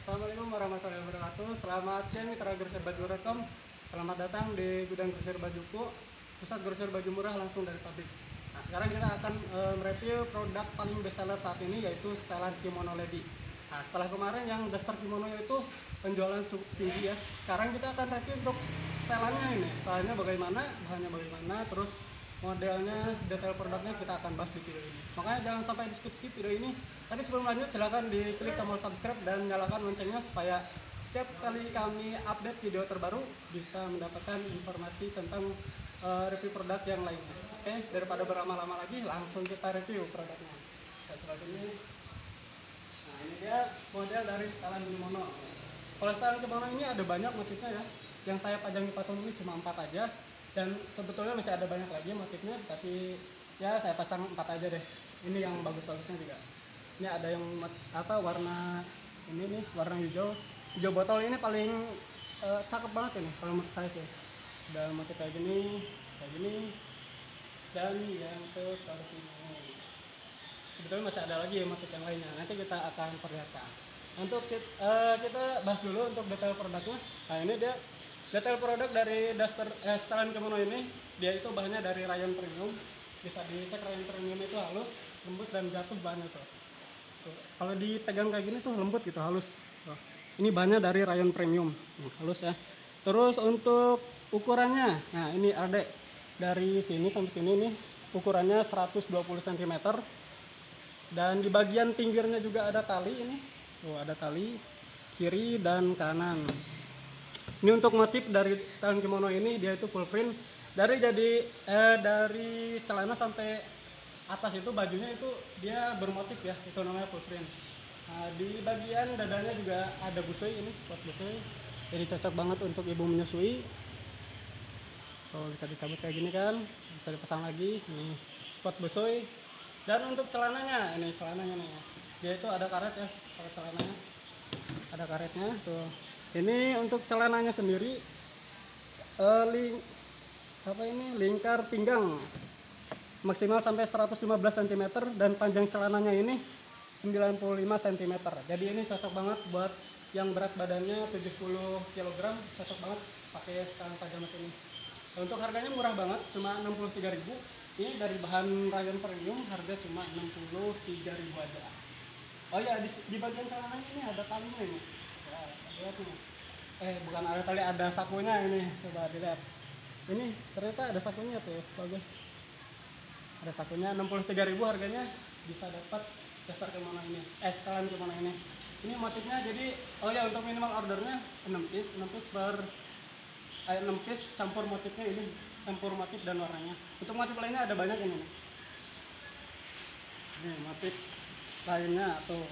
Assalamualaikum warahmatullahi wabarakatuh. Selamat siang mitra grocerbaju.com. Selamat datang di gudang grosir bajuku, pusat grosir baju murah langsung dari pabrik. Nah, sekarang kita akan mereview produk paling bestseller saat ini, yaitu setelan kimono lady. Nah, setelah kemarin yang daster kimono itu penjualan cukup tinggi ya. Sekarang kita akan review untuk setelannya ini. Setelannya bagaimana, bahannya bagaimana, terus modelnya, detail produknya kita akan bahas di video ini. Makanya jangan sampai di skip video ini. Tapi sebelum lanjut silahkan diklik tombol subscribe dan nyalakan loncengnya supaya setiap kali kami update video terbaru bisa mendapatkan informasi tentang review produk yang lainnya. Oke, daripada berlama-lama lagi, langsung kita review produknya. Saya sebelah sini. Nah, ini dia model dari setelan kimono. Kalau setelan kimono ini ada banyak motifnya ya. Yang saya pajang di patung ini cuma 4 aja. Dan sebetulnya masih ada banyak lagi motifnya, tapi ya saya pasang 4 aja deh. Ini yang bagus-bagusnya juga. Ini ada yang warna ini nih, warna hijau botol. Ini paling cakep banget ini kalau menurut saya sih. Dan motif kayak gini, dan yang seperti ini. Sebetulnya masih ada lagi ya motif yang lainnya. Nanti kita akan perlihatkan. Untuk kita bahas dulu untuk detail produknya. Nah, ini dia detail produk dari setelan kimono ini. Dia itu bahannya dari rayon premium. Bisa dicek rayon premium itu halus, lembut dan jatuh bahannya tuh. Kalau dipegang kayak gini tuh lembut gitu, halus. Tuh. Ini bahannya dari rayon premium, halus ya. Terus untuk ukurannya, nah ini ada dari sini sampai sini nih ukurannya 120 cm. Dan di bagian pinggirnya juga ada tali ini. Tuh, ada tali kiri dan kanan. Ini untuk motif dari setelan kimono ini, dia itu full print dari celana sampai atas itu bajunya itu dia bermotif ya, itu namanya full print. Nah, di bagian dadanya juga ada busui, ini spot busui, jadi cocok banget untuk ibu menyusui. Oh, bisa dicabut kayak gini kan, bisa dipasang lagi. Ini spot busui. Dan untuk celananya, ini celananya nih, dia itu ada karet ya, karet celananya, ada karetnya tuh. Ini untuk celananya sendiri lingkar pinggang maksimal sampai 115 cm dan panjang celananya ini 95 cm. Jadi ini cocok banget buat yang berat badannya 70 kg, cocok banget pakai setelan pajamas ini. Untuk harganya murah banget, cuma 63.000. Ini dari bahan rayon premium, harga cuma 63.000 aja. Oh ya, di bagian celananya ini ada talinya ini. Ya, lihat nih. Bukan ada tali, ada sakunya ini. Coba dilihat. Ini ternyata ada sakunya tuh, bagus. Ada sakunya, 63.000 harganya, bisa dapat daster kimono ini. Setelan kimono ini. Ini motifnya jadi, oh ya, untuk minimal ordernya 6 piece campur motifnya ini, campur motif dan warnanya. Untuk motif lainnya ada banyak ini. Ini motif lainnya tuh,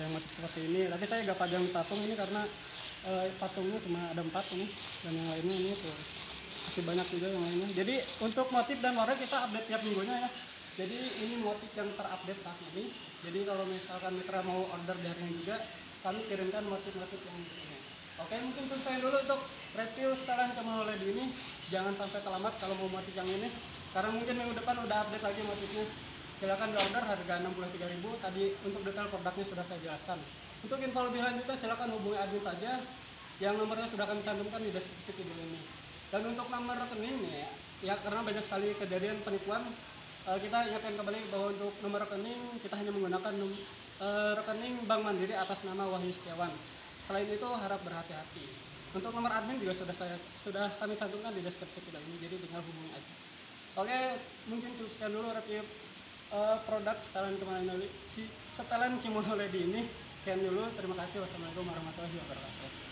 yang motif seperti ini. Tapi saya gak pajang di patung ini karena patungnya cuma ada 4 ini, dan yang lainnya ini tuh masih banyak juga yang lainnya. Jadi untuk motif dan warna kita update tiap minggunya ya. Jadi ini motif yang terupdate saat ini. Jadi kalau misalkan mitra mau order di harinya juga, kami kirimkan motif-motif yang di sini. Oke, mungkin selesai dulu untuk review setelan kimono lady ini. Jangan sampai terlambat kalau mau motif yang ini, karena mungkin minggu depan udah update lagi motifnya. Silakan diorder, harga 63.000. Tadi untuk detail produknya sudah saya jelaskan. Untuk info lebih lanjutnya silakan hubungi admin saja, yang nomornya sudah kami cantumkan di deskripsi video ini. Dan untuk nomor rekening ya karena banyak sekali kejadian penipuan, kita ingatkan kembali bahwa untuk nomor rekening kita hanya menggunakan rekening Bank Mandiri atas nama Wahyu Setiawan. Selain itu harap berhati-hati. Untuk nomor admin juga sudah kami cantumkan di deskripsi video ini, jadi tinggal hubungi aja. Oke, mungkin cukup sekian dulu review produk setelan kimono lady ini. Sekian dulu, terima kasih. Wassalamualaikum warahmatullahi wabarakatuh.